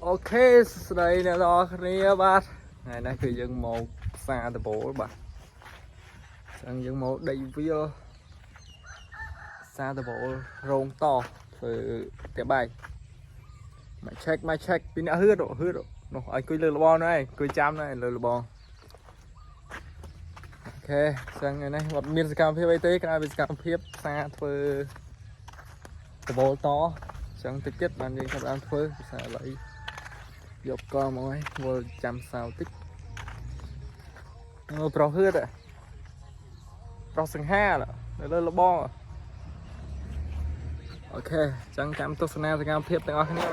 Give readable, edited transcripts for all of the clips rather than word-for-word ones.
Ok, đây nè đó kia bạn. Ngày nayคือយើងមកផ្សារដំបូលបាទអញ្ចឹងយើងមកដេកវាផ្សារដំបូលរោងតធ្វើផ្ទះបាយមក check ពីអ្នកហឺតនោះឲ្យអង្គុយលើលបងនោះឯងអង្គុយចាំនោះឯងលើលបងអូខេអញ្ចឹងថ្ងៃនេះអត់មានសកម្មភាពអីទេក្រៅពីសកម្មភាពផ្សារធ្វើដំបូលតអញ្ចឹងតិចទៀតបានយើងចាប់បានធ្វើផ្សារឥឡូវយកកមកឲ្យវល់ចាំសៅតិចប្រុសហឺតប្រុសសង្ហានៅលើលបងអូខេអញ្ចឹងចាំទស្សនាសកម្មភាពទាំងអស់គ្នា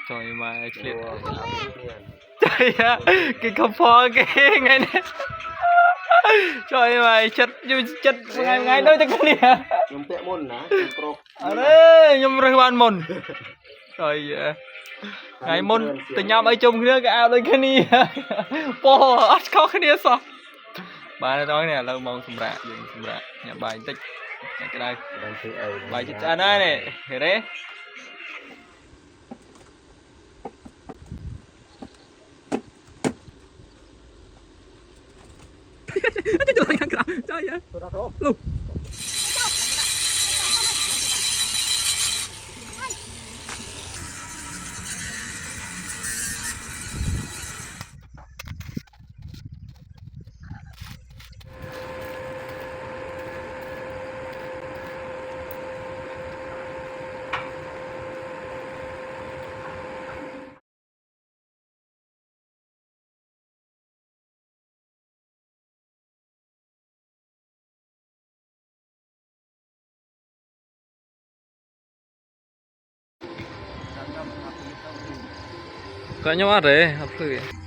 trời mà chuyện trời cái không phò cái ngày này trời mày chất ngày đôi tất cái này nhung pẹ môn nè pro ở đây nhung rơi ban môn trời ngày môn từ nhau mấy chung nữa cái ao đây cái này po ắt có cái này sao bà nói nè lâu mong sum rạ nhà bài tích cái đây bài chích anh này thế đấy trời ơi luôn có nhau đấy, học thử